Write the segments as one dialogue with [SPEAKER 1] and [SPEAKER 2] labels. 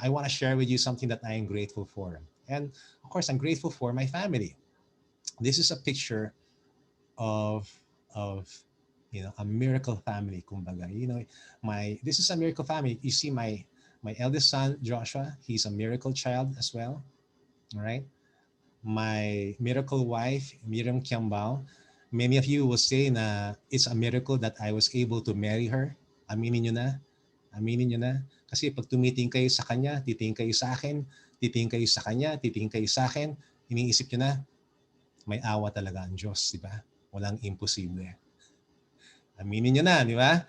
[SPEAKER 1] I want to share with you something that I am grateful for. And of course, I'm grateful for my family. This is a picture of of a miracle family, kumbaga. This is a miracle family. You see my eldest son Joshua, he's a miracle child as well. All right. My miracle wife Miriam Kiambao, many of you will say na it's a miracle that I was able to marry her. Aminin nyo na. Aminin nyo na. Kasi pag tumiting kayo sa kanya, titingin kayo sa akin, titingin kayo sa kanya, titingin kayo sa akin, iniisip nyo na, may awa talaga ang Diyos, di ba? Walang imposible. Aminin nyo na, di ba?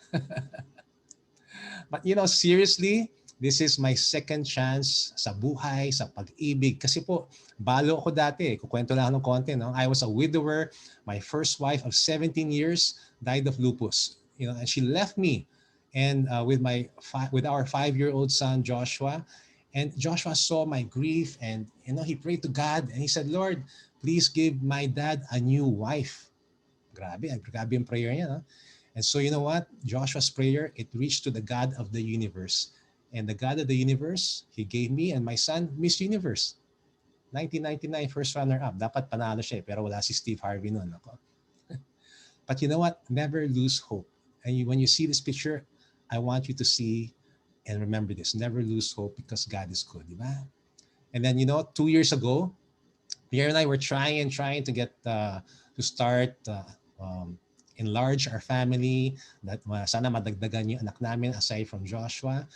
[SPEAKER 1] But seriously, this is my second chance sa buhay, sa pag-ibig. Kasi po, balo ako dati. Kukwento lang ng konti. No? I was a widower. My first wife of 17 years died of lupus. And she left me. And with our 5-year-old son, Joshua. And Joshua saw my grief and he prayed to God and he said, Lord, please give my dad a new wife. Grabe yung prayer niya. No? And so you know what? Joshua's prayer, it reached to the God of the universe. And the God of the universe, He gave me and my son Miss Universe. 1999, first runner-up. Dapat panalo siya pero wala si Steve Harvey noon. Ako. But you know what? Never lose hope. And when you see this picture, I want you to see and remember this. Never lose hope because God is good. Diba? And then, 2 years ago, Pierre and I were trying to get to start enlarge our family, that sana madagdagan yung anak namin aside from Joshua.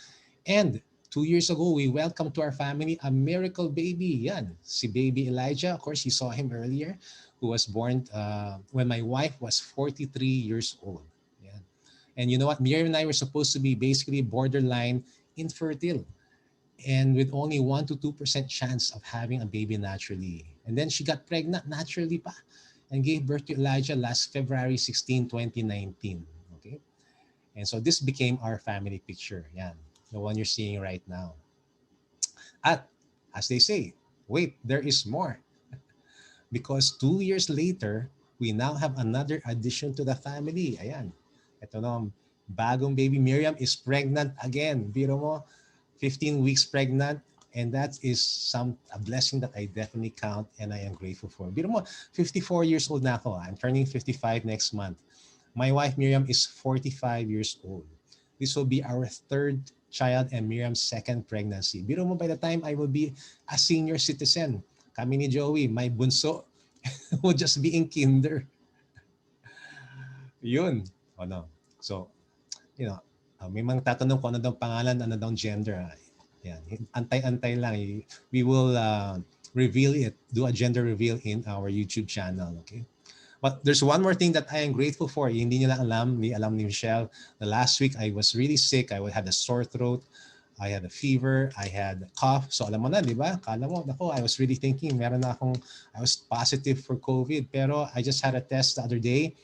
[SPEAKER 1] And 2 years ago, we welcomed to our family a miracle baby. Yan, si baby Elijah. Of course, you saw him earlier, who was born when my wife was 43 years old. Yan. And you know what? Miriam and I were supposed to be basically borderline infertile and with only 1 to 2% chance of having a baby naturally. And then she got pregnant naturally pa and gave birth to Elijah last February 16, 2019. Okay? And so this became our family picture. Yan, the one you're seeing right now. At, as they say, wait, there is more. Because 2 years later, we now have another addition to the family. Ayan. Ito na, bagong baby. Miriam is pregnant again. Biro mo, 15 weeks pregnant. And that is a blessing that I definitely count and I am grateful for. Biro mo, 54 years old na ako. I'm turning 55 next month. My wife Miriam is 45 years old. This will be our third child and Miriam's second pregnancy. Biro mo, by the time I will be a senior citizen, kami ni Joey, my bunso, will just be in kinder. Yun. O no. So, may mga tatanong kung ano daw pangalan, ano daw gender. Yan. Antay-antay lang. We will reveal it, do a gender reveal in our YouTube channel. Okay? But there's one more thing that I am grateful for. Hindi nila alam ni Michelle. The last week, I was really sick. I had a sore throat. I had a fever. I had a cough. So alam mo na, di ba? Kala mo, nako, I was really thinking, I was positive for COVID. Pero I just had a test the other day.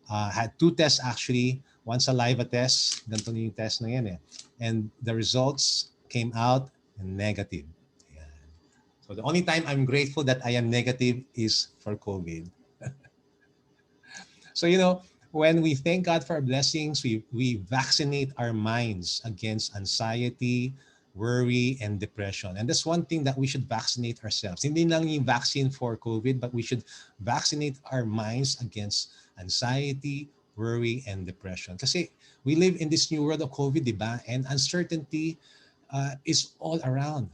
[SPEAKER 1] Had 2 tests actually. One saliva test. Ganito yung test na yan eh. And the results came out negative. Ayan. So the only time I'm grateful that I am negative is for COVID. So, when we thank God for our blessings, we vaccinate our minds against anxiety, worry, and depression. And that's one thing that we should vaccinate ourselves. Hindi lang yung vaccine for COVID, but we should vaccinate our minds against anxiety, worry, and depression. Kasi we live in this new world of COVID, di ba? And uncertainty is all around.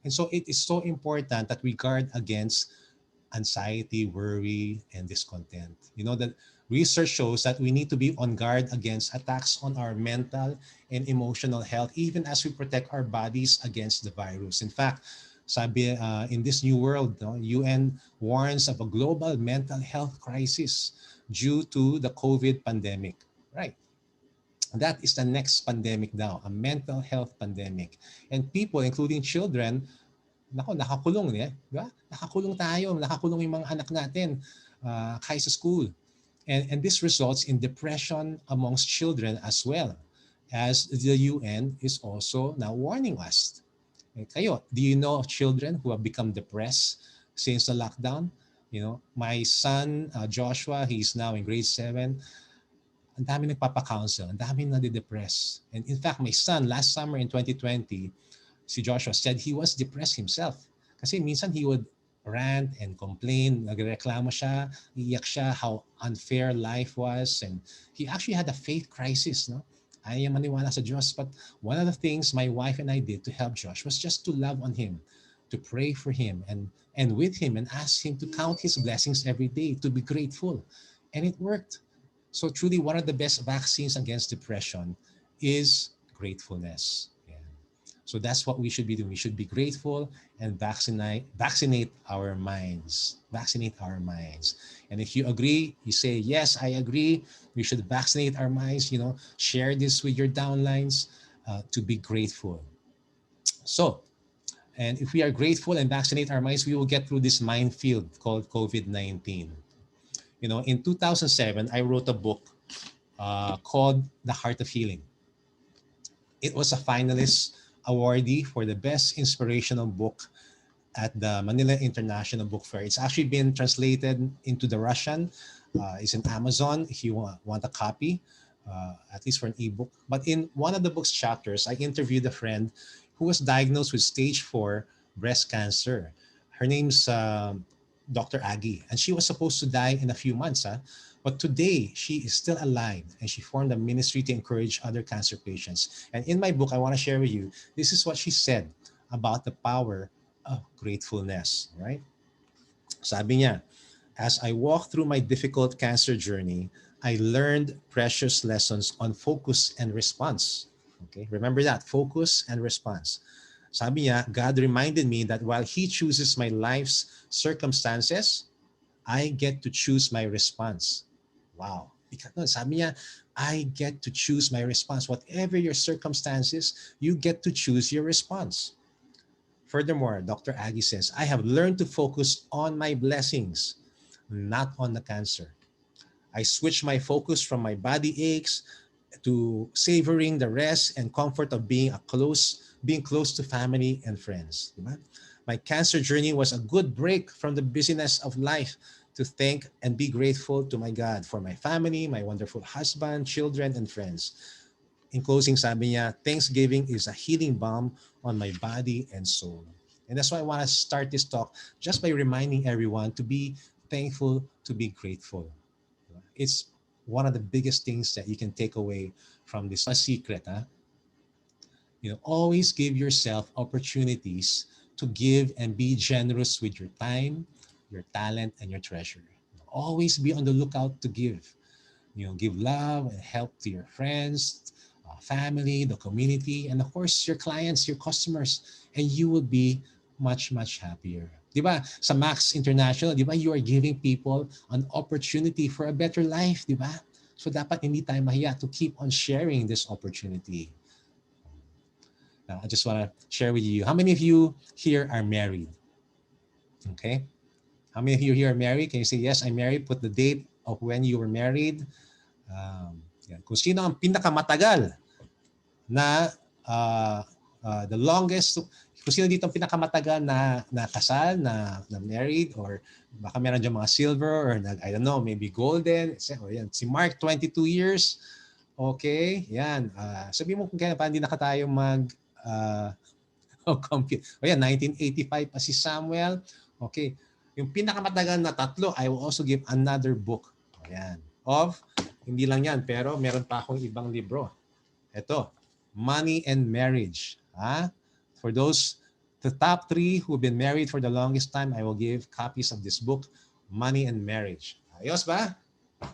[SPEAKER 1] And so it is so important that we guard against anxiety, worry, and discontent. That research shows that we need to be on guard against attacks on our mental and emotional health, even as we protect our bodies against the virus. In fact, sabi, in this new world, UN warns of a global mental health crisis due to the COVID pandemic. Right. That is the next pandemic now, a mental health pandemic. And people, including children, nakakulong niya, di ba? Nakakulong yung mga anak natin kahit sa school. And this results in depression amongst children as well, as the UN is also now warning us. Kayo, do you know of children who have become depressed since the lockdown? My son, Joshua, he's now in grade 7. Ang dami nagpapa-counsel, ang dami nade-depress. And in fact, my son, last summer in 2020, Si Joshua said he was depressed himself. Kasi minsan he would rant and complain, nagreklamo siya, iyak siya how unfair life was, and he actually had a faith crisis, no? Ayaw niya maniwala sa Diyos. But one of the things my wife and I did to help Josh was just to love on him, to pray for him and with him and ask him to count his blessings every day, to be grateful. And it worked. So truly one of the best vaccines against depression is gratefulness. Yeah. So that's what we should be doing. We should be grateful and vaccinate our minds. Vaccinate our minds. And if you agree, you say, yes, I agree. We should vaccinate our minds, share this with your downlines to be grateful. So, and if we are grateful and vaccinate our minds, we will get through this minefield called COVID-19. In 2007, I wrote a book called The Heart of Healing. It was a finalist awardee for the best inspirational book at the Manila International Book Fair. It's actually been translated into the Russian. It's in Amazon if you want a copy, at least for an ebook. But in one of the book's chapters, I interviewed a friend who was diagnosed with stage 4 breast cancer. Her name's Dr. Aggie, and she was supposed to die in a few months. But today, she is still alive, and she formed a ministry to encourage other cancer patients. And in my book, I want to share with you, this is what she said about the power of gratefulness, right? Sabi niya, as I walk through my difficult cancer journey, I learned precious lessons on focus and response. Okay, remember that, focus and response. Sabi niya, God reminded me that while He chooses my life's circumstances, I get to choose my response. Wow. Because no, sabi niya, I get to choose my response. Whatever your circumstances, you get to choose your response. Furthermore, Dr. Aggie says, I have learned to focus on my blessings, not on the cancer. I switch my focus from my body aches to savoring the rest and comfort of being close to family and friends. Diba? My cancer journey was a good break from the busyness of life to thank and be grateful to my God for my family, my wonderful husband, children, and friends. In closing, sabi niya, Thanksgiving is a healing balm on my body and soul. And that's why I want to start this talk just by reminding everyone to be thankful, to be grateful. It's one of the biggest things that you can take away from this. A secret, huh? Always give yourself opportunities to give and be generous with your time, your talent, and your treasure. Always be on the lookout to give. Give love and help to your friends, family, the community, and of course, your clients, your customers, and you will be much, much happier. Di ba? Sa Max International, di ba, you are giving people an opportunity for a better life, di ba? So dapat hindi tayo mahiya to keep on sharing this opportunity. Now, I just want to share with you, how many of you here are married? Okay. How many of you here are married? Can you say, yes, I'm married? Put the date of when you were married. Yan. Kung sino ang pinakamatagal na the longest, kung sino dito ang pinakamatagal na kasal, na married, or baka meron dyan mga silver, or I don't know, maybe golden. Yan. Si Mark, 22 years. Okay, yan. Sabi mo kung kaya pa hindi na tayo compute. O yan, 1985 pa si Samuel. Okay. Yung pinakamatagal na tatlo, I will also give another book. Ayan. Hindi lang yan, pero meron pa akong ibang libro. Ito, Money and Marriage. For those, the top 3 who've been married for the longest time, I will give copies of this book, Money and Marriage. Ayos ba?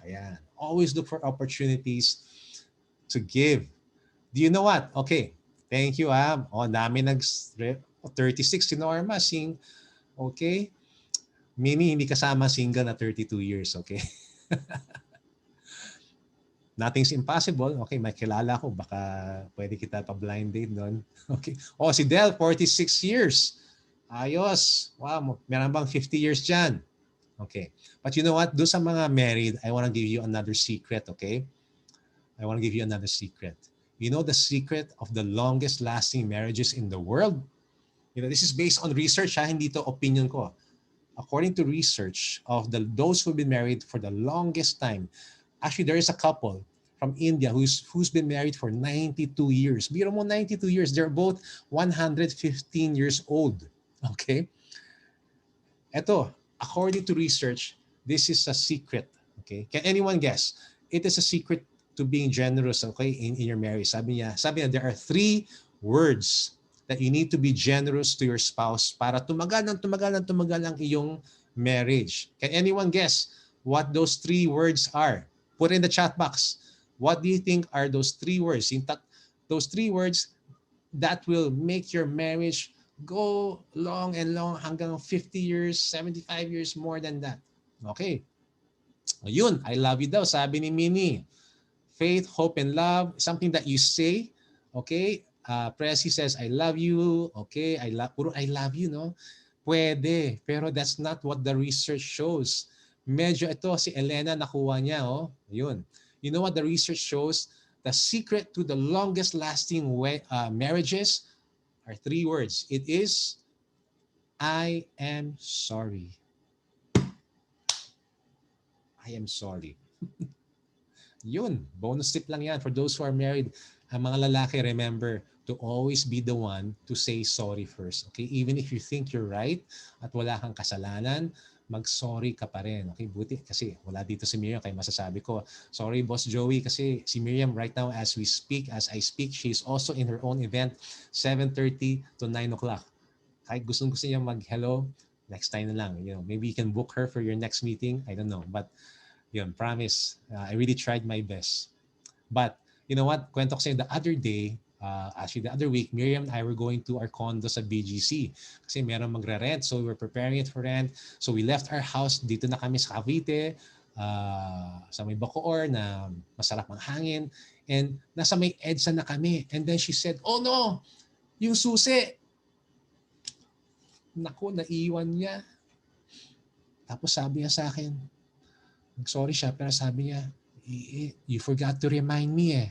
[SPEAKER 1] Ayan. Always look for opportunities to give. Do you know what? Okay. Thank you. Dami 36 si Norma. Okay. Mimi, hindi kasama single na 32 years. Okay. Nothing's impossible. Okay, may kilala ko. Baka pwede kita pa-blind date doon. Okay. Si Del, 46 years. Ayos. Wow, meron bang 50 years dyan? Okay. But you know what? Doon sa mga married, I want to give you another secret, okay? I want to give you another secret. You know the secret of the longest lasting marriages in the world? This is based on research, hindi to opinion ko. According to research of those who've been married for the longest time, actually there is a couple from India who's been married for 92 years. Biro mo 92 years. They're both 115 years old. Okay? Ito, according to research, this is a secret. Okay? Can anyone guess? It is a secret to being generous, okay, in your marriage. Sabi niya, there are three words that you need to be generous to your spouse para tumagal ng tumagal ng tumagal ang iyong marriage. Can anyone guess what those three words are? Put in the chat box. What do you think are those three words? Those three words that will make your marriage go long and long hanggang 50 years, 75 years, more than that. Okay. Yun, I love you daw, sabi ni Mini. Faith, hope, and love, something that you say. Okay. Presi says, I love you. Okay. Puro I love you, no? Pwede. Pero that's not what the research shows. Medyo ito, si Elena nakuha niya, oh. Yun. You know what the research shows? The secret to the longest lasting marriages are three words. It is, I am sorry. I am sorry. Yun, bonus tip lang yan for those who are married. Ang mga lalaki, remember to always be the one to say sorry first. Okay? Even if you think you're right at wala kang kasalanan, mag-sorry ka pa rin. Okay? Buti kasi wala dito si Miriam kaya masasabi ko, sorry Boss Joey kasi si Miriam right now as I speak, she's also in her own event 7:30 to 9 o'clock. Kahit gusto niya mag-hello, next time na lang. You know, maybe you can book her for your next meeting. I don't know. But yun, promise. I really tried my best. But you know what? Kwento ko sa'yo the other day, actually the other week, Miriam and I were going to our condo sa BGC kasi meron magre-rent. So we were preparing it for rent. So we left our house. Dito na kami sa Cavite, sa may Bacoor na masarap ang hangin. And nasa may EDSA na kami. And then she said, oh no, yung susi. Naku, naiwan niya. Tapos sabi niya sa akin, sorry siya, pero sabi niya, you forgot to remind me eh.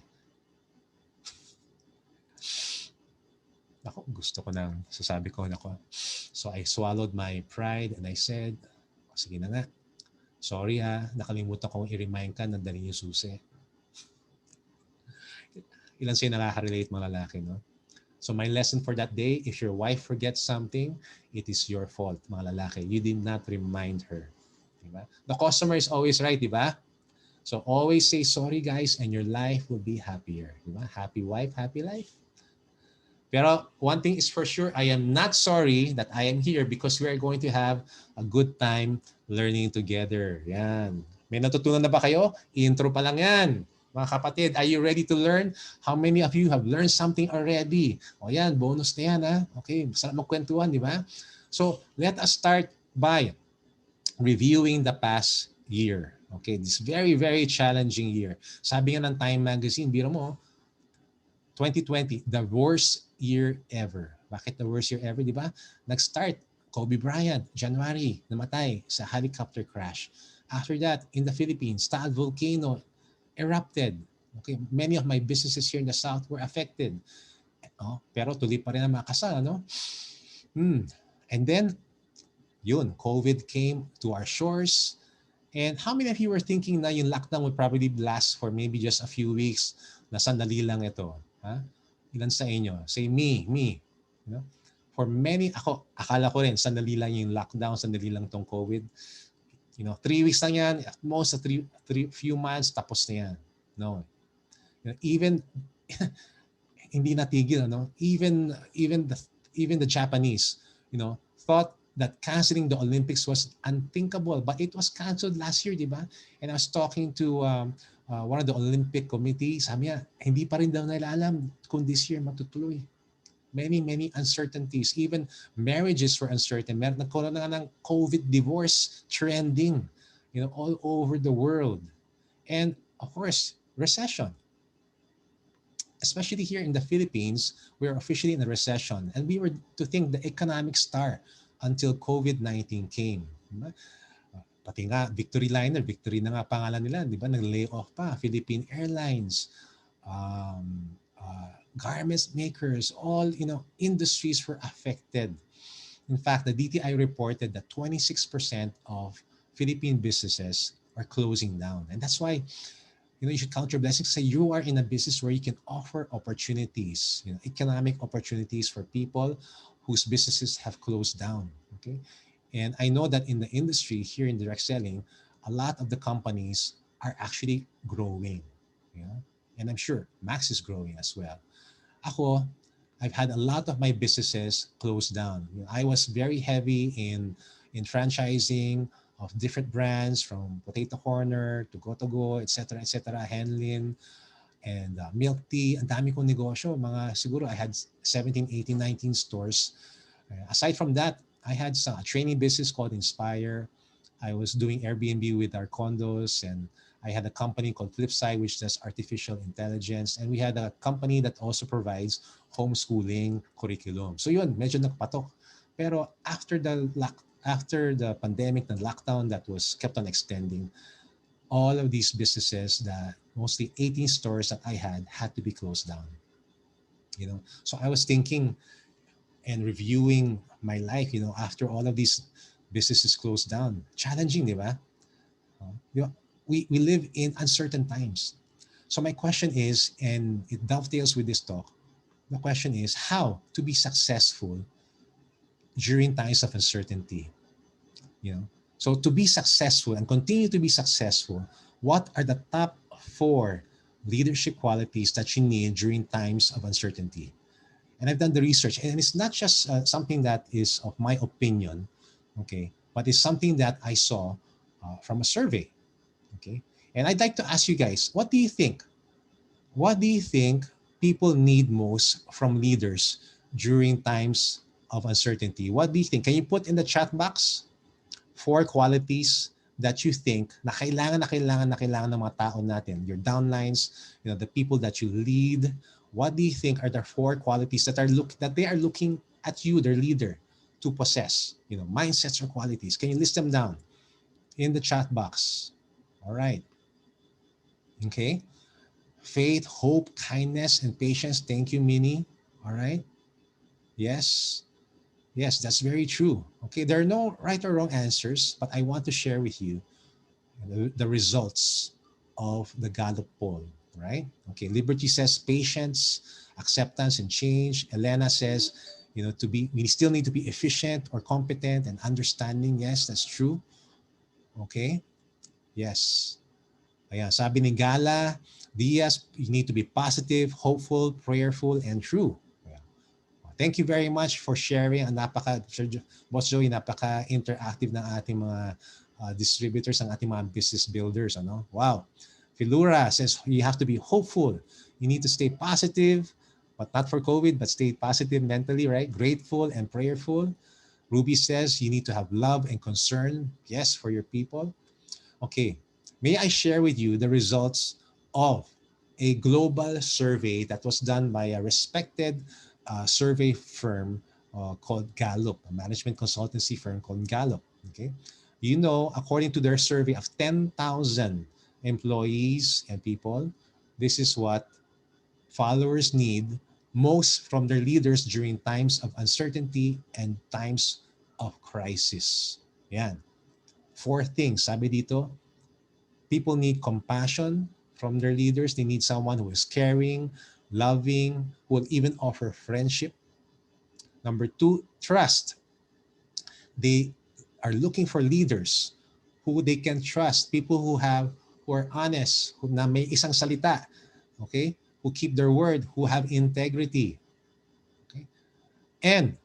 [SPEAKER 1] Ako, gusto ko nang sasabi ko, nako. So I swallowed my pride and I said, sige na nga. Sorry ha, nakalimutan kong i-remind ka na dali yung susi. Ilan sa'yo nakaka-relate mga lalaki, no? So my lesson for that day, if your wife forgets something, it is your fault, mga lalaki. You did not remind her. Diba? The customer is always right, diba? So always say sorry guys and your life will be happier. Diba? Happy wife, happy life. Pero one thing is for sure, I am not sorry that I am here because we are going to have a good time learning together. Yan. May natutunan na ba kayo? Intro pa lang yan. Mga kapatid, are you ready to learn? How many of you have learned something already? O yan, bonus na yan ha. Okay, masarap magkwentuhan, di ba? So let us start by reviewing the past year. Okay, this very, very challenging year. Sabi nga ng Time Magazine, biro mo, 2020, the worst year ever. Bakit the worst year ever, di ba? Nag-start, Kobe Bryant, January, namatay sa helicopter crash. After that, in the Philippines, Taal volcano erupted. Okay, many of my businesses here in the South were affected. Oh, pero tuloy pa rin ang mga kasal, no? And then, yun, COVID came to our shores. And how many of you were thinking na yung lockdown would probably last for maybe just a few weeks, na sandali lang ito? Ha? Ilan sa inyo? Say me. You know? For many, akala ko rin, sandali lang yung lockdown, sandali lang tong COVID. You know, 3 weeks lang yan, at most few months, tapos na yan. No. You know, even, hindi natigil, no? Even the Japanese, you know, thought that canceling the Olympics was unthinkable, but it was canceled last year, di ba? And I was talking to one of the Olympic committee, sabi niya, hindi pa rin daw nila alam kung this year matutuloy. Many uncertainties. Even marriages were uncertain. Nagkaroon na ng COVID divorce trending, you know, all over the world. And of course, recession. Especially here in the Philippines, we are officially in a recession. And we were to think the economic star until COVID-19 came. Diba? Pati nga, Victory na nga pangalan nila, di ba? Nag-lay off pa. Philippine Airlines, garments makers, all, you know, industries were affected. In fact, the DTI reported that 26% of Philippine businesses are closing down. And that's why You should count your blessings. Say you are in a business where you can offer opportunities, economic opportunities for people whose businesses have closed down. Okay. And I know that in the industry here in direct selling, a lot of the companies are actually growing. You know, and I'm sure Max is growing as well. Ako, I've had a lot of my businesses close down. I was very heavy in franchising of different brands from Potato Corner to Go, etc., Henlin, and milk tea. Ang dami kong negosyo. Mga siguro I had 17, 18, 19 stores. Aside from that, I had a training business called Inspire. I was doing Airbnb with our condos, and I had a company called Flipside, which does artificial intelligence. And we had a company that also provides homeschooling curriculum. So yun, medyo nagpatok. Pero after the pandemic, the lockdown that was kept on extending, all of these businesses, that mostly 18 stores that I had to be closed down. So I was thinking and reviewing my life, after all of these businesses closed down. Challenging, di ba? Di ba? We live in uncertain times. So my question is, and it dovetails with this talk, the question is how to be successful during times of uncertainty. You know, so to be successful and continue to be successful, what are the top 4 leadership qualities that you need during times of uncertainty? And I've done the research, and it's not just something that is of my opinion, okay, but it's something that I saw from a survey, okay. And I'd like to ask you guys, what do you think? What do you think people need most from leaders during times of uncertainty? What do you think? Can you put in the chat box 4 qualities that you think na kailangan ng mga tao natin, your downlines, the people that you lead. What do you think are the 4 qualities that they are looking at you, their leader, to possess? Mindsets or qualities. Can you list them down in the chat box? All right. Okay. Faith, hope, kindness, and patience. Thank you, Minnie. All right. Yes. Yes, that's very true. Okay, there are no right or wrong answers, but I want to share with you the results of the Gallup poll, right? Okay, Liberty says patience, acceptance, and change. Elena says, we still need to be efficient or competent and understanding. Yes, that's true. Okay, yes. Ayan, sabi ni Gala, Diaz, you need to be positive, hopeful, prayerful, and true. Thank you very much for sharing. Boss Joey, napaka-interactive ng ating mga distributors, ng ating mga business builders. Wow. Filura says you have to be hopeful. You need to stay positive, but not for COVID, but stay positive mentally, right? Grateful and prayerful. Ruby says you need to have love and concern, yes, for your people. Okay. May I share with you the results of a global survey that was done by a respected survey firm called Gallup, a management consultancy firm called Gallup. Okay, according to their survey of 10,000 employees and people, this is what followers need most from their leaders during times of uncertainty and times of crisis. Yan. 4 things. Sabi dito, people need compassion from their leaders. They need someone who is caring, loving, who will even offer friendship. Number 2, trust. They are looking for leaders who they can trust, people who are honest, who na may isang salita, okay? Who keep their word, who have integrity. Okay? And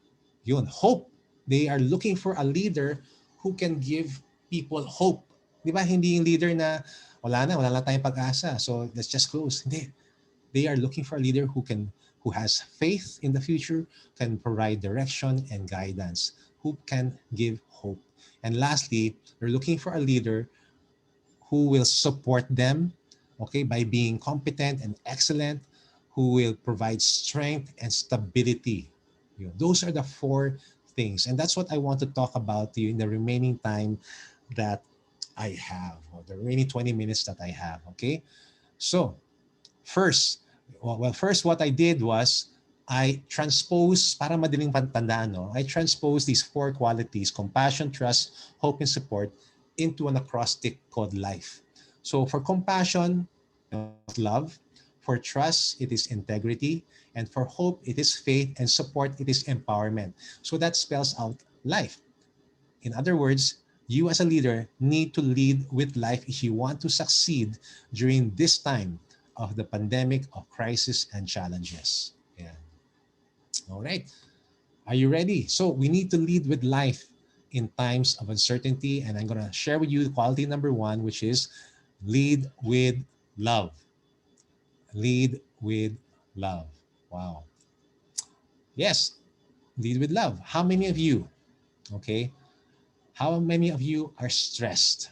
[SPEAKER 1] hope. They are looking for a leader who can give people hope. Di ba? Hindi yung leader na wala na tayong pag-asa. So let's just close. Hindi. They are looking for a leader who has faith in the future, can provide direction and guidance, who can give hope. And lastly, they're looking for a leader who will support them, okay, by being competent and excellent, who will provide strength and stability. Those are the 4 things. And that's what I want to talk about to you in the remaining time that I have, or the remaining 20 minutes that I have, okay? So, first, what I did was I transposed, para madaling pantandaan, I transposed these 4 qualities, compassion, trust, hope, and support, into an acrostic called life. So for compassion, It's love. For trust, it is integrity. And for hope, it is faith. And support, it is empowerment. So that spells out life. In other words, you as a leader need to lead with life if you want to succeed during this time of the pandemic of crisis and challenges. Yeah. All right. Are you ready? So we need to lead with life in times of uncertainty. And I'm going to share with you quality number one, which is lead with love. Lead with love. Wow. Yes, lead with love. How many of you, okay, how many of you are stressed?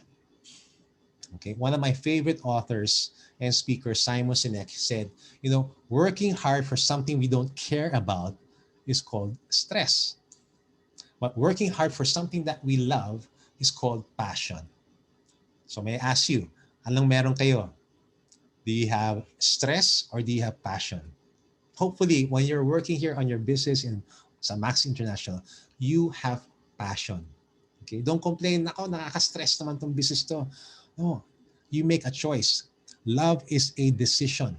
[SPEAKER 1] Okay, one of my favorite authors and speakers, Simon Sinek, said, working hard for something we don't care about is called stress. But working hard for something that we love is called passion. So may I ask you, anong meron kayo? Do you have stress or do you have passion? Hopefully, when you're working here on your business in sa Max International, you have passion. Okay? Don't complain, ako, nakaka-stress naman tong business to. No, you make a choice. Love is a decision.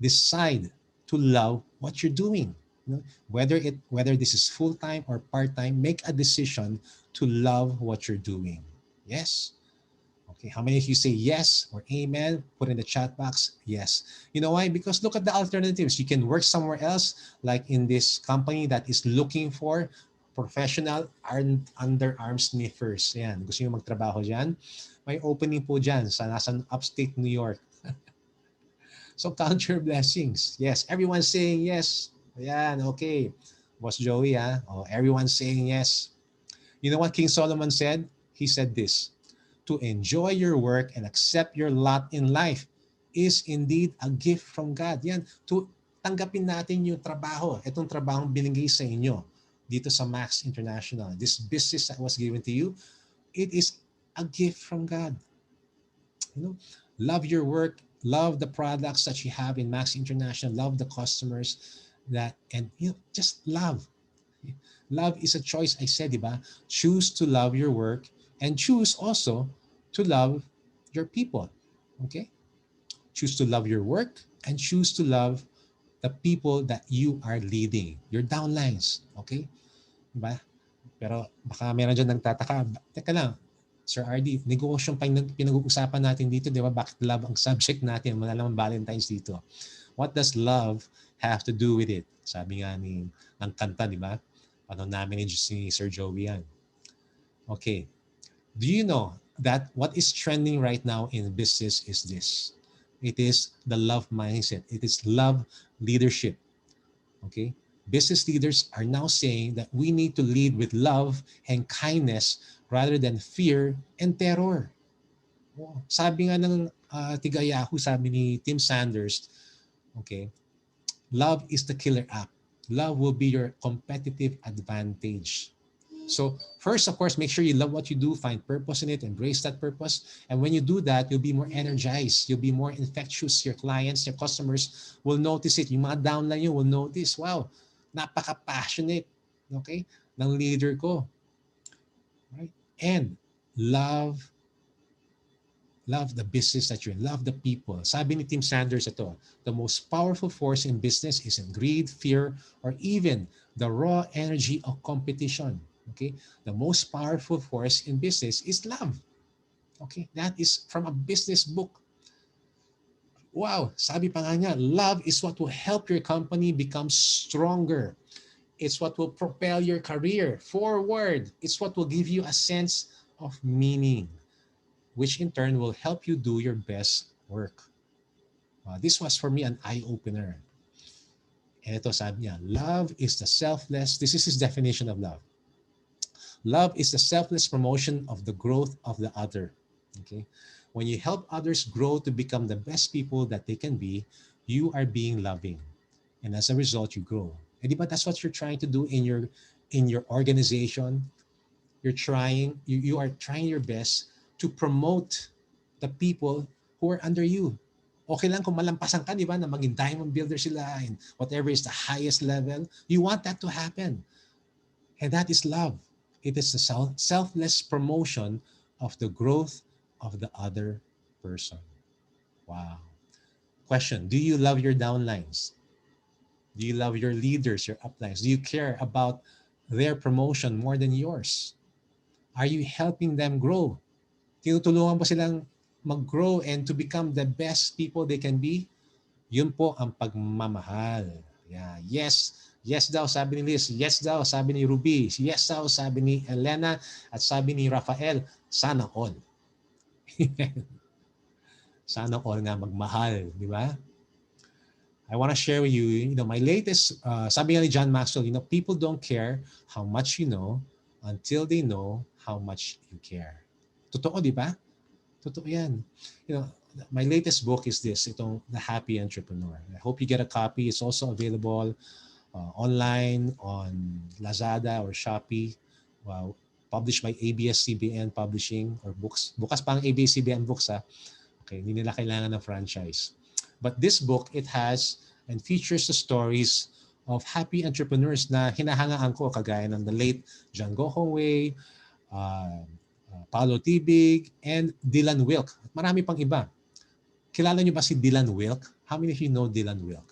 [SPEAKER 1] Decide to love what you're doing. Whether this is full-time or part-time, make a decision to love what you're doing. Yes. Okay, how many of you say yes or amen? Put in the chat box, yes. You know why? Because look at the alternatives. You can work somewhere else, like in this company that is looking for professional underarm sniffers. Yan, gusto nyo magtrabaho dyan? May opening po dyan sa nasa upstate New York. So count your blessings. Yes, everyone's saying yes. Ayan, okay. Boss Joey, oh, everyone's saying yes. You know what King Solomon said? He said this, to enjoy your work and accept your lot in life is indeed a gift from God. Yan, to tanggapin natin yung trabaho, itong trabahong binigay sa inyo dito sa Max International. This business that was given to you, it is a gift from God. Love your work, love the products that you have in Max International, love the customers and just love. Love is a choice, I said, diba? Choose to love your work and choose also to love your people. Okay? Choose to love your work and choose to love the people that you are leading, your downlines. Okay? Diba? Pero baka meron dyan nagtataka, teka lang, Sir Ardy, negosyo pa yung pinag-uusapan natin dito, di ba? Bakit love ang subject natin? Wala naman Valentine's dito. What does love have to do with it? Sabi nga ng kanta, di ba? Ano namin ni Sir Joey yan. Okay. Do you know that what is trending right now in business is this? It is the love mindset. It is love leadership. Okay? Business leaders are now saying that we need to lead with love and kindness rather than fear and terror. Sabi nga ng tiga Yahoo, sabi ni Tim Sanders, okay, love is the killer app. Love will be your competitive advantage. So first, of course, make sure you love what you do, find purpose in it, embrace that purpose. And when you do that, you'll be more energized. You'll be more infectious. Your clients, your customers will notice it. Yung mga downline nyo will notice, wow, napaka-passionate, okay, ng leader ko. Right? And love the business that you're in. Love the people. Sabi ni Tim Sanders ito, the most powerful force in business isn't greed, fear, or even the raw energy of competition. Okay? The most powerful force in business is love. Okay? That is from a business book. Wow! Sabi pa nga niya, love is what will help your company become stronger. It's what will propel your career forward. It's what will give you a sense of meaning, which in turn will help you do your best work. This was for me an eye-opener. And ito sabi niya, love is the selfless, this is his definition of love. Love is the selfless promotion of the growth of the other. Okay? When you help others grow to become the best people that they can be, you are being loving. And as a result, you grow. And di ba that's what you're trying to do in your organization? You are trying your best to promote the people who are under you. Okay lang kung malampasan ka, di ba, na maging diamond builder sila and whatever is the highest level. You want that to happen. And that is love. It is the selfless promotion of the growth of the other person. Wow. Question, do you love your downlines? Do you love your leaders, your uplines? Do you care about their promotion more than yours? Are you helping them grow? Tinutulungan mo silang mag-grow and to become the best people they can be? Yun po ang pagmamahal. Yeah. Yes. Yes daw, sabi ni Liz. Yes daw, sabi ni Ruby. Yes daw, sabi ni Elena. At sabi ni Rafael, sana all. Sana all nga magmahal. Di ba? I want to share with you, my latest, sabi nga ni John Maxwell, people don't care how much you know until they know how much you care. Totoo, di ba? Totoo yan. My latest book is this, itong The Happy Entrepreneur. I hope you get a copy. It's also available online on Lazada or Shopee. Published by ABS-CBN Publishing or Books. Bukas pa ang ABS-CBN Books, ha? Okay, hindi nila kailangan ng franchise. But this book, it has and features the stories of happy entrepreneurs na hinahangaan ko, kagaya ng the late John Gohongwei, Paolo Tibig, and Dylan Wilk. At marami pang iba. Kilala niyo ba si Dylan Wilk? How many of you know Dylan Wilk?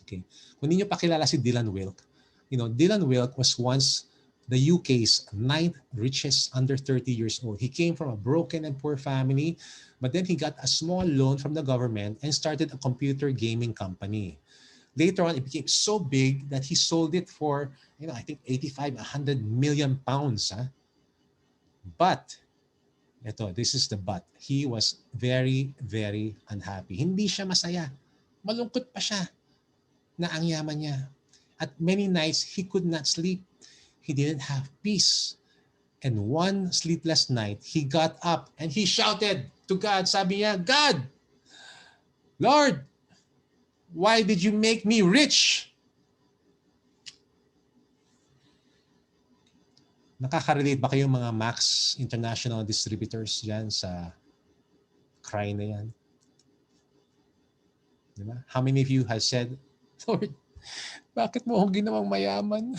[SPEAKER 1] Okay. Kung hindi niyo pa kilala si Dylan Wilk, Dylan Wilk was once the UK's 9th richest under 30 years old. He came from a broken and poor family, but then he got a small loan from the government and started a computer gaming company. Later on, it became so big that he sold it for, I think 85, 100 million pounds. Huh? But, this is the but. He was very, very unhappy. Hindi siya masaya. Malungkot pa siya na ang yaman niya. At many nights, he could not sleep. He didn't have peace. And one sleepless night, he got up and he shouted to God. Sabi niya, God, Lord, why did you make me rich? Nakaka-relate ba kayo mga Max International Distributors dyan sa cry na yan? Diba? How many of you have said, Lord, bakit mo akong ginawang mayaman?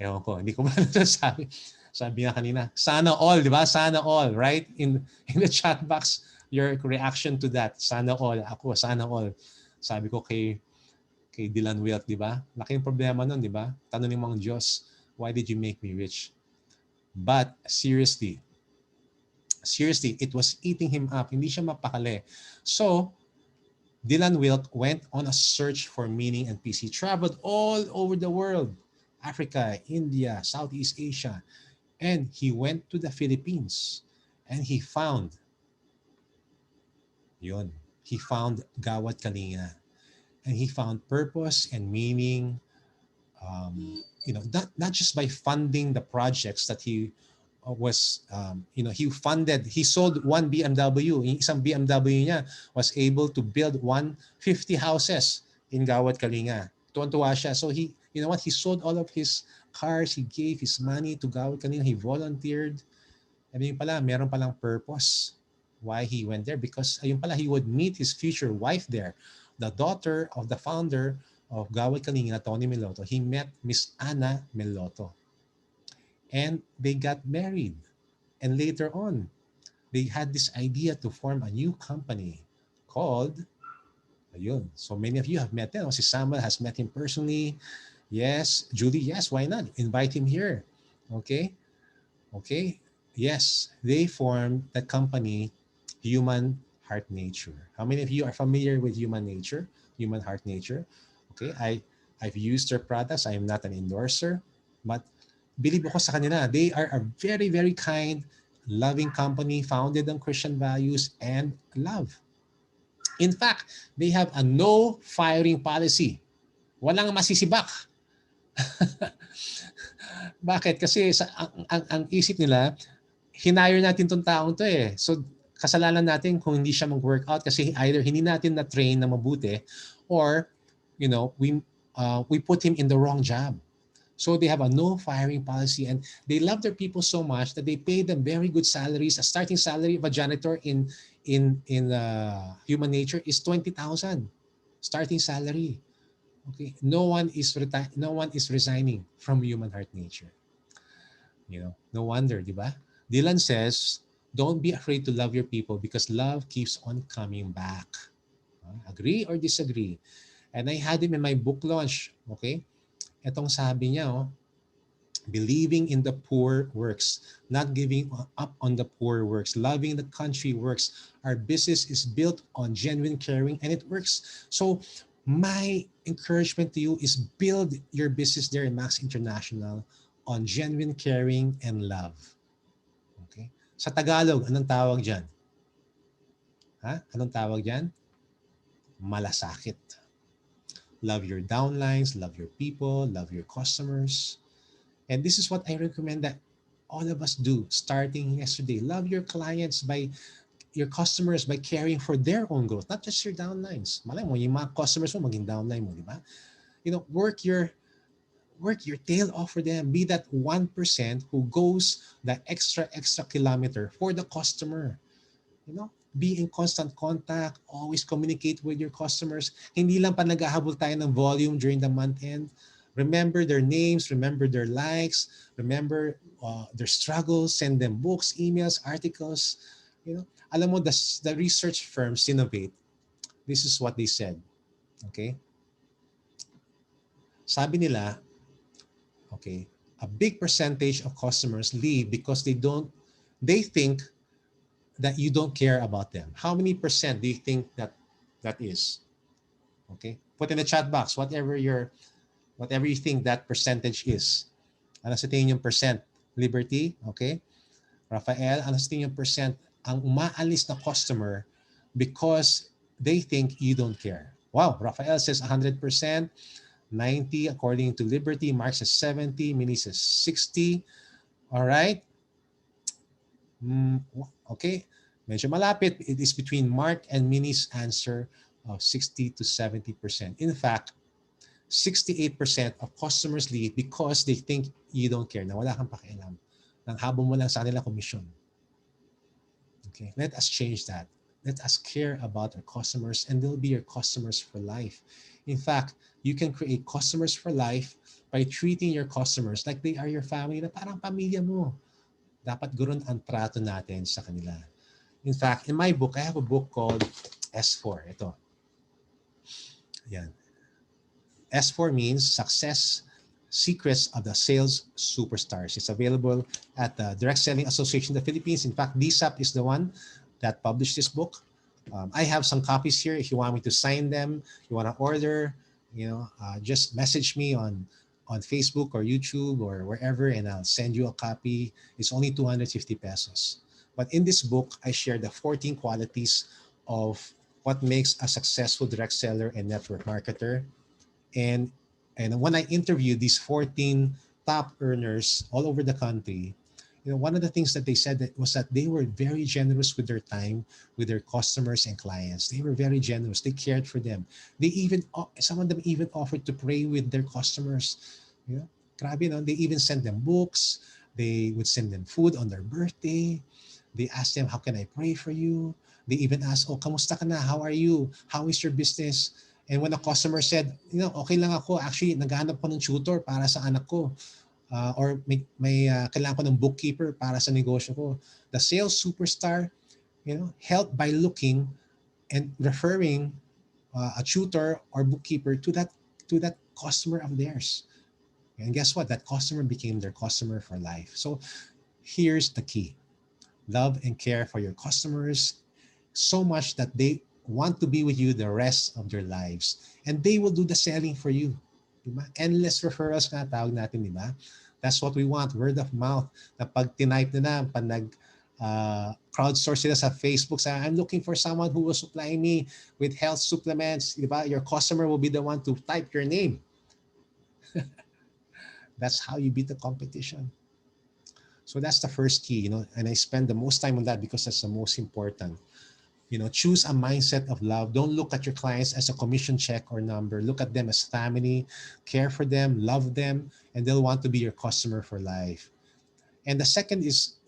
[SPEAKER 1] Ewan ko, hindi ko ba nasasabi. Sabi nga kanina, sana all, di ba? Sana all, right? In the chat box, your reaction to that, sana all. Ako, sana all. Sabi ko kay Dylan Wilk, di ba? Laking problema nun, di ba? Tanongin mo ang Diyos, why did you make me rich? But seriously, it was eating him up. Hindi siya mapakali. So, Dylan Wilk went on a search for meaning and peace. He traveled all over the world. Africa, India, Southeast Asia. And he went to the Philippines. And he found, he found Gawad Kalinga. And he found purpose and meaning, not just by funding the projects that he was, he sold one BMW. Yung isang BMW niya was able to build 150 houses in Gawad Kalinga. Tuwan-tuwa siya. So he sold all of his cars. He gave his money to Gawad Kalinga. He volunteered. And yun pala, meron palang purpose why he went there. Because ayun pala, he would meet his future wife there. The daughter of the founder of Gawad Kalinga, Tony Meloto. He met Miss Ana Meloto. And they got married. And later on, they had this idea to form a new company called, ayun. So many of you have met them. Si Samuel has met him personally. Yes. Julie, yes. Why not? Invite him here. Okay. Yes. They formed the company Human Heart Nature. How many of you are familiar with Human Heart Nature? Okay. I've used their products. I am not an endorser. But believe ako sa kanila. They are a very, very kind, loving company founded on Christian values and love. In fact, they have a no firing policy. Walang masisibak. Bakit? Kasi ang isip nila, hinire natin tong taong to eh. So kasalanan natin kung hindi siya mag-workout kasi either hindi natin na-train na mabuti or we put him in the wrong job. So they have a no firing policy and they love their people so much that they pay them very good salaries. A starting salary of a janitor in Human Nature is 20,000 starting salary. Okay, no one is resigning from Human Heart Nature. No wonder, di ba? Dylan says, Don't be afraid to love your people because love keeps on coming back. Agree or disagree? And I had him in my book launch. Okay? Etong sabi niya, oh, believing in the poor works, not giving up on the poor works, loving the country works. Our business is built on genuine caring and it works. So my encouragement to you is build your business there in Max International on genuine caring and love. Okay? Sa Tagalog, anong tawag dyan? Ha? Anong tawag dyan? Malasakit. Love your downlines, love your people, love your customers. And this is what I recommend that all of us do starting yesterday. Love your clients by your customers by caring for their own growth, not just your downlines. Malay mo, yung mga customers mo maging downline mo, di ba? You know, work your tail off for them. Be that 1% who goes the extra kilometer for the customer. You know, be in constant contact, always communicate with your customers. Hindi lang pa naghahabol tayo ng volume during the month end. Remember their names, remember their likes, remember their struggles, send them books, emails, articles. You know, alam mo, the research firm Sinovate, this is what they said. Okay? Sabi nila, okay, a big percentage of customers leave because they think that you don't care about them. How many percent do you think that is? Okay, put in the chat box whatever you think that percentage is. Ano sa tingin yung percent? Liberty, okay? Rafael, ano sa tingin yung percent ang umaalis na customer because they think you don't care? Wow, Rafael says 100%, 90 according to Liberty, Mark says 70, Minnie says 60. All right. Okay, medyo malapit. It is between Mark and Minnie's answer of 60 to 70%. In fact, 68% of customers leave because they think you don't care, na wala kang pakialam. Nang habol mo lang sa kanila komisyon. Okay, let us change that. Let us care about our customers and they'll be your customers for life. In fact, you can create customers for life by treating your customers like they are your family, na parang pamilya mo. Dapat ganoon ang trato natin sa kanila. In fact, in my book, I have a book called S4. Ito. Yan. S4 means Success Secrets of the Sales Superstars. It's available at the Direct Selling Association of the Philippines. In fact, DSAP is the one that published this book. I have some copies here. If you want me to sign them, you want to order, just message me on Facebook or YouTube or wherever, and I'll send you a copy. It's only 250 pesos. But in this book, I share the 14 qualities of what makes a successful direct seller and network marketer. And when I interviewed these 14 top earners all over the country, one of the things that they said was that they were very generous with their time, with their customers and clients. They were very generous. They cared for them. Some of them even offered to pray with their customers. Grabe, no? They even sent them books. They would send them food on their birthday. They asked them, how can I pray for you? They even asked, oh, kamusta ka na? How are you? How is your business? And when a customer said, okay lang ako, actually, naghahanap ko ng tutor para sa anak ko. Or may kailangan ko ng bookkeeper para sa negosyo ko. The sales superstar, helped by looking and referring a tutor or bookkeeper to that customer of theirs. And guess what? That customer became their customer for life. So here's the key. Love and care for your customers so much that they want to be with you the rest of their lives. And they will do the selling for you. Diba? Endless referrals nga tawag natin, diba? That's what we want, word of mouth. Na pag tinype na, pag crowdsource sila sa Facebook, sa I'm looking for someone who will supply me with health supplements. Diba? Your customer will be the one to type your name. That's how you beat the competition. So that's the first key, and I spend the most time on that because that's the most important. Choose a mindset of love. Don't look at your clients as a commission check or number. Look at them as family, care for them, love them, and they'll want to be your customer for life. And the second is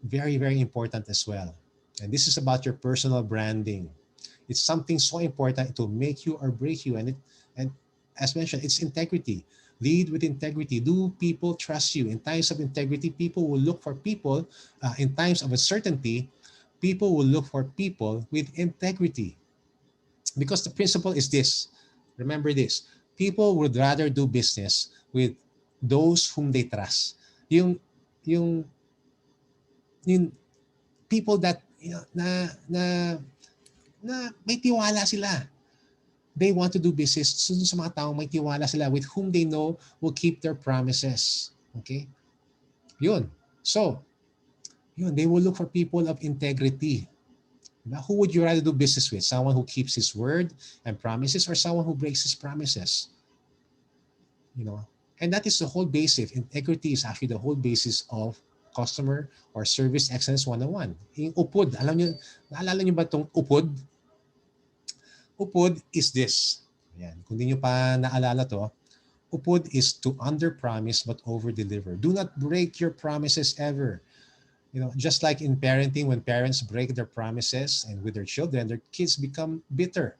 [SPEAKER 1] very, very important as well. And this is about your personal branding. It's something so important to make you or break you. And as mentioned, it's integrity. Lead with integrity. Do people trust you? In times of integrity, people will look for people. In times of uncertainty, people will look for people with integrity. Because the principle is this. Remember this. People would rather do business with those whom they trust. Yung yung yung people that na na may tiwala sila. They want to do business sa mga taong may tiwala sila with whom they know will keep their promises. Okay? Yun. So, yun, they will look for people of integrity. Who would you rather do business with? Someone who keeps his word and promises, or someone who breaks his promises? You know, and that is the whole basis. Integrity is actually the whole basis of customer or service excellence 101. Yung upod, alam niyo, naalala niyo ba itong upod? Upod is this. Yan. Kung di niyo pa naalala to, upod is to under-promise but over-deliver. Do not break your promises ever. You know, just like in parenting, when parents break their promises and with their children, their kids become bitter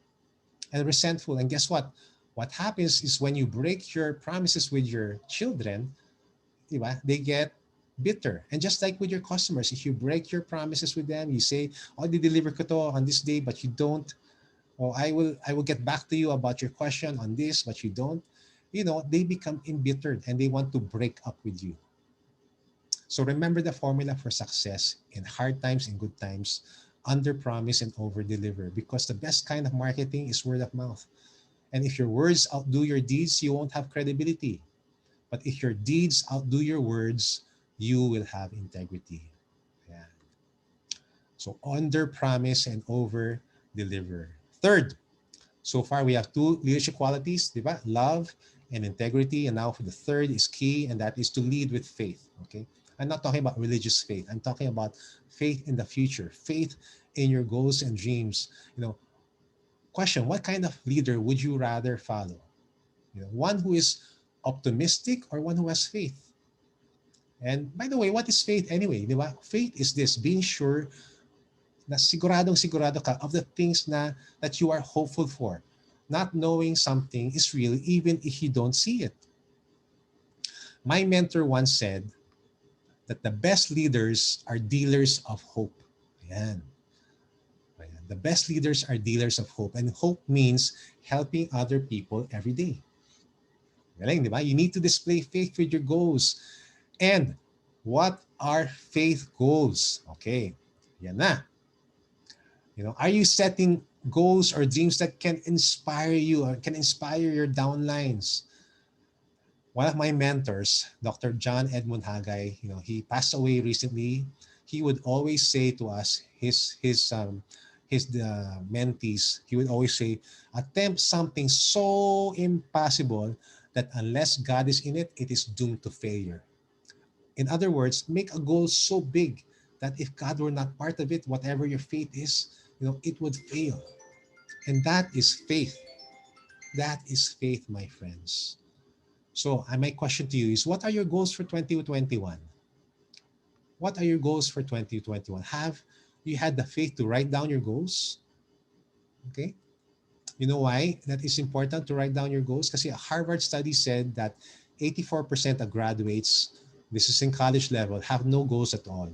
[SPEAKER 1] and resentful. And guess what? What happens is when you break your promises with your children, diba, they get bitter. And just like with your customers, if you break your promises with them, you say, "Oh, they deliver ko to on this day," but you don't. Or I will get back to you about your question on this, but you don't. You know, they become embittered and they want to break up with you. So remember the formula for success in hard times and good times: under promise and over deliver, because the best kind of marketing is word of mouth. And if your words outdo your deeds, you won't have credibility. But if your deeds outdo your words, you will have integrity. Yeah. So under promise and over deliver. Third, so far we have two leadership qualities, diba? Love and integrity. And now for the third is key, and that is to lead with faith. Okay. I'm not talking about religious faith. I'm talking about faith in the future, faith in your goals and dreams. You know, question, what kind of leader would you rather follow? You know, one who is optimistic or one who has faith? And by the way, what is faith anyway? Diba? Faith is this, being sure na siguradong sigurado ka of the things na that you are hopeful for. Not knowing something is real even if you don't see it. My mentor once said that the best leaders are dealers of hope. Ayan. Ayan. The best leaders are dealers of hope. And hope means helping other people every day. Galing, di ba? You need to display faith with your goals. And what are faith goals? Okay, yan na. You know, are you setting goals or dreams that can inspire you or can inspire your downlines? One of my mentors, Dr. John Edmund Hagay, you know, he passed away recently. He would always say to us, his mentees, he would always say, attempt something so impossible that unless God is in it, it is doomed to failure. In other words, make a goal so big that if God were not part of it, whatever your faith is, you know, it would fail. And that is faith. That is faith, my friends. So my question to you is, what are your goals for 2021? What are your goals for 2021? Have you had the faith to write down your goals? Okay. You know why that is important to write down your goals? Because a Harvard study said that 84% of graduates, this is in college level, have no goals at all.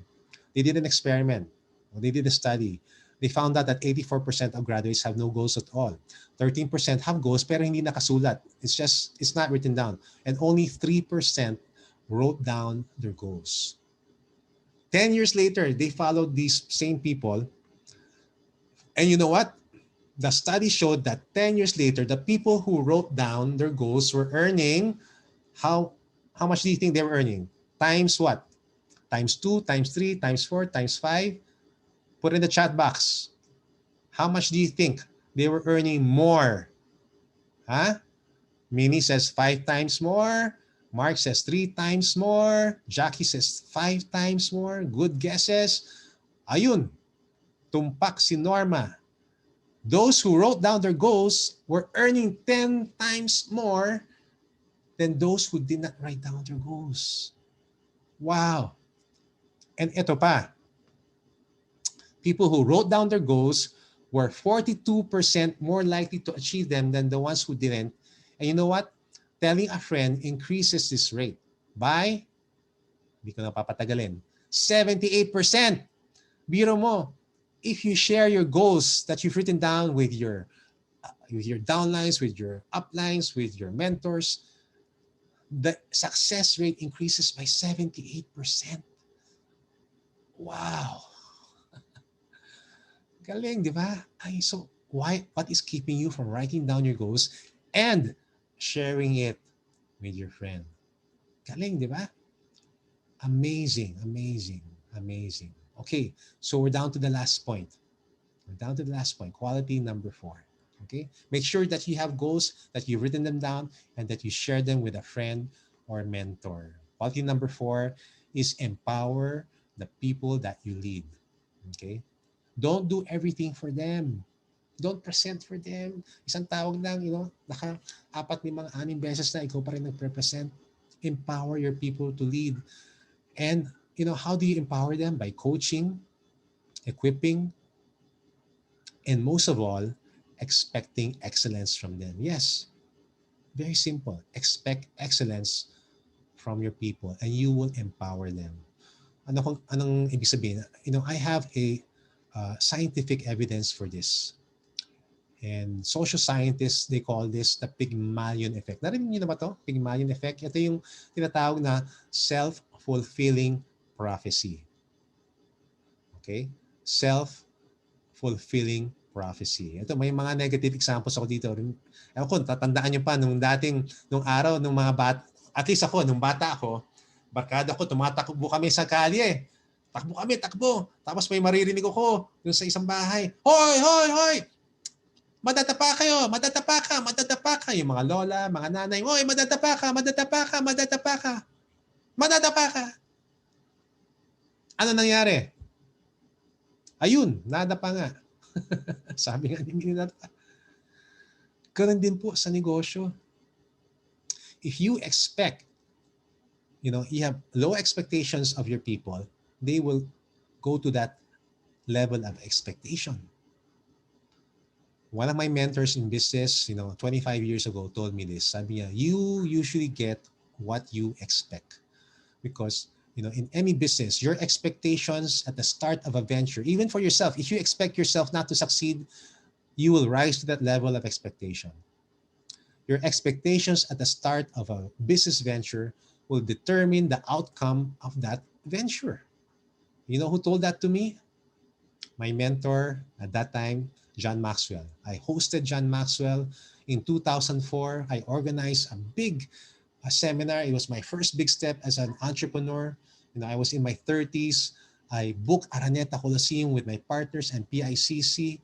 [SPEAKER 1] They did an experiment. They did a study. They found out that 84% of graduates have no goals at all. 13% have goals pero hindi nakasulat. It's not written down. And only 3% wrote down their goals. 10 years later, they followed these same people. And you know what? The study showed that 10 years later, the people who wrote down their goals were earning how much do you think they were earning? Times what? Times 2, times 3, times 4, times 5? Put in the chat box. How much do you think they were earning more? Huh? Minnie says 5 times more. Mark says 3 times more. Jackie says 5 times more. Good guesses. Ayun, tumpak si Norma. Those who wrote down their goals were earning 10 times more than those who did not write down their goals. Wow. And ito pa, people who wrote down their goals were 42% more likely to achieve them than the ones who didn't. And you know what? Telling a friend increases this rate by, hindi ko na papatagalin, 78%. Biro mo, if you share your goals that you've written down with your downlines, with your uplines, with your mentors, the success rate increases by 78%. Wow. Galing, di ba? Ay, so what is keeping you from writing down your goals and sharing it with your friend? Galing, di ba? Amazing, amazing, amazing. Okay, so we're down to the last point. We're down to the last point, quality number 4. Okay, make sure that you have goals, that you've written them down, and that you share them with a friend or mentor. Quality number 4 is empower the people that you lead. Okay, don't do everything for them. Don't present for them. Isang tawag lang, naka-apat, 5, 6 beses na ikaw pa rin nagpre-present. Empower your people to lead. And, how do you empower them? By coaching, equipping, and most of all, expecting excellence from them. Yes, very simple. Expect excellence from your people and you will empower them. Anong ibig sabihin? I have a scientific evidence for this. And social scientists, they call this the Pygmalion effect. Narinig niyo na ba to? Pygmalion effect. Ito yung tinatawag na self-fulfilling prophecy. Okay? Self-fulfilling prophecy. Ito, may mga negative examples ako dito. Ewan ko, tatandaan niyo pa nung araw, nung mga bata, at least ako, nung bata ako, barkada ko, tumatakbo kami sa kalye. Takbo kami, takbo. Tapos may maririnig ako dun sa isang bahay. Hoy, hoy, hoy! Madadapa kayo, madadapa ka, madadapa ka. Yung mga lola, mga nanay, hoy, madadapa ka, madadapa ka, madadapa ka. Madadapa ka. Ano nangyari? Ayun, nadapa nga. Sabi nga ni nadapa. Ganun din po sa negosyo. If you expect, you have low expectations of your people, they will go to that level of expectation. One of my mentors in business, 25 years ago told me this. Sabi niya, you usually get what you expect. Because, in any business, your expectations at the start of a venture, even for yourself, if you expect yourself not to succeed, you will rise to that level of expectation. Your expectations at the start of a business venture will determine the outcome of that venture. You know who told that to me? My mentor at that time, John Maxwell. I hosted John Maxwell in 2004. I organized a big seminar. It was my first big step as an entrepreneur. I was in my 30s. I booked Araneta Coliseum with my partners and PICC.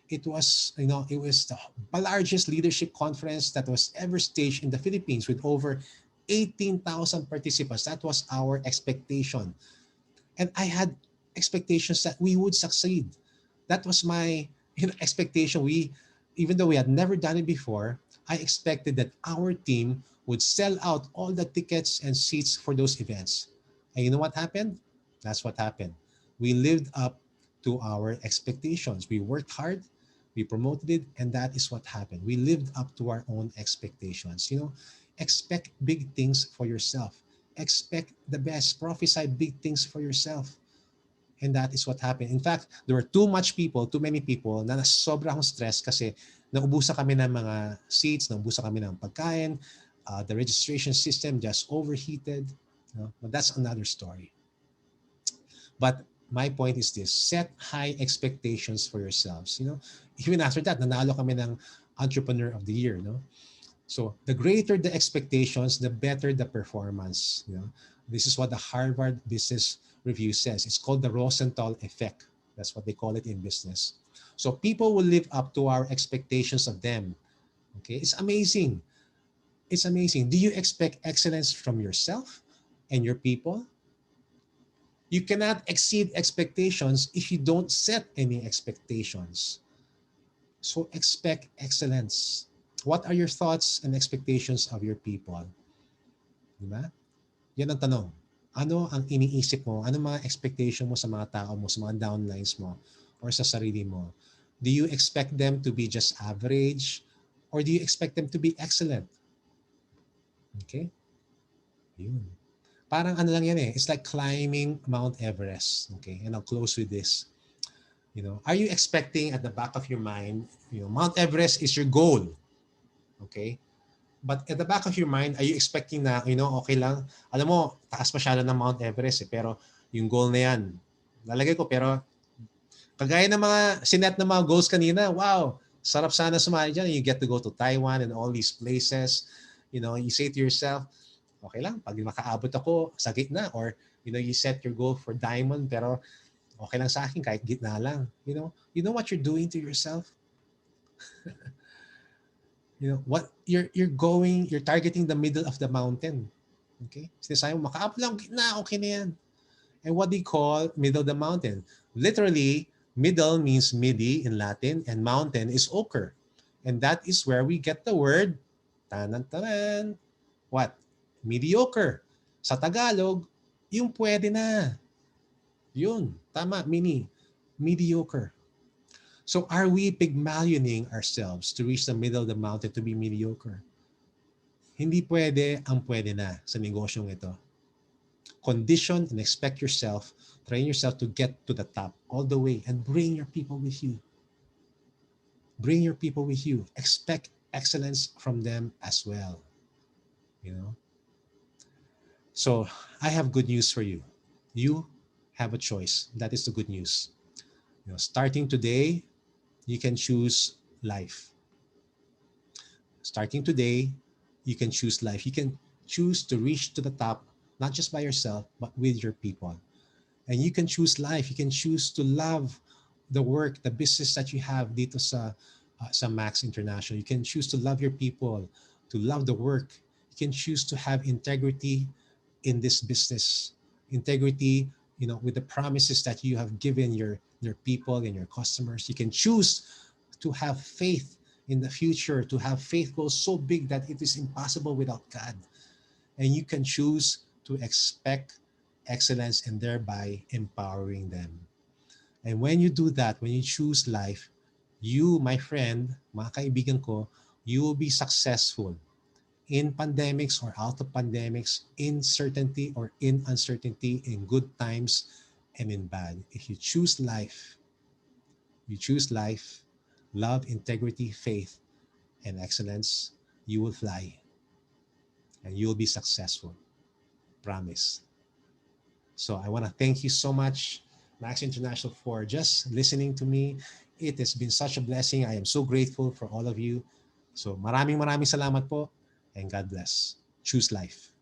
[SPEAKER 1] It was, it was the largest leadership conference that was ever staged in the Philippines with over 18,000 participants. That was our expectation. And I had expectations that we would succeed. That was my expectation. Even though we had never done it before, I expected that our team would sell out all the tickets and seats for those events. And you know what happened? That's what happened. We lived up to our expectations. We worked hard, we promoted it, and that is what happened. We lived up to our own expectations. Expect big things for yourself. Expect the best. Prophesy big things for yourself. And that is what happened. In fact, there were too many people na sobrang stress kasi naubusan kami ng mga seats, naubusan kami ng pagkain, the registration system just overheated. But that's another story. But my point is this, set high expectations for yourselves. Even after that, nanalo kami ng Entrepreneur of the Year. So the greater the expectations, the better the performance. This is what the Harvard Business Review says. It's called the Rosenthal effect. That's what they call it in business. So people will live up to our expectations of them. Okay, it's amazing. It's amazing. Do you expect excellence from yourself and your people? You cannot exceed expectations if you don't set any expectations. So expect excellence. What are your thoughts and expectations of your people? Diba? Yan ang tanong. Ano ang iniisip mo? Ano mga expectation mo sa mga tao mo, sa mga downlines mo, or sa sarili mo? Do you expect them to be just average? Or do you expect them to be excellent? Okay? Yun. Parang ano lang yan eh. It's like climbing Mount Everest. Okay? And I'll close with this. Are you expecting at the back of your mind, Mount Everest is your goal. Okay? But at the back of your mind, are you expecting na, okay lang? Alam mo, taas masyado ng Mount Everest eh. Pero yung goal na yan, lalagay ko, pero kagaya ng mga sinet ng mga goals kanina, wow, sarap sana sumali dyan. You get to go to Taiwan and all these places. You say to yourself, okay lang, pag makaabot ako sa gitna, or, you set your goal for diamond, pero okay lang sa akin kahit gitna lang. You know what you're doing to yourself? What you're targeting the middle of the mountain. Okay? Sinasabi mo, makaabot lang, gitna, okay na yan. And what they call middle of the mountain? Literally, middle means midi in Latin, and mountain is ochre. And that is where we get the word, tanan-tanan, what? Mediocre. Sa Tagalog, yung pwede na. Yun, tama, mediocre. So are we pygmalioning ourselves to reach the middle of the mountain to be mediocre? Hindi pwede ang pwede na sa negosyong ito. Condition and expect yourself, train yourself to get to the top all the way and bring your people with you. Bring your people with you. Expect excellence from them as well. So I have good news for you. You have a choice. That is the good news. Starting today, you can choose life. Starting today, you can choose life. You can choose to reach to the top, not just by yourself, but with your people. And you can choose life. You can choose to love the work, the business that you have dito sa Max International. You can choose to love your people, to love the work. You can choose to have integrity in this business. Integrity, with the promises that you have given your people and your customers. You can choose to have faith in the future, to have faith go so big that it is impossible without God. And you can choose to expect excellence and thereby empowering them. And when you do that, when you choose life, you, my friend, mga kaibigan ko, you will be successful in pandemics or out of pandemics, in certainty or in uncertainty, in good times and in bad. If you choose life, love, integrity, faith, and excellence, you will fly and you will be successful. Promise. So I want to thank you so much, Max International, for just listening to me. It has been such a blessing. I am so grateful for all of you. So maraming salamat po, and God bless. Choose life.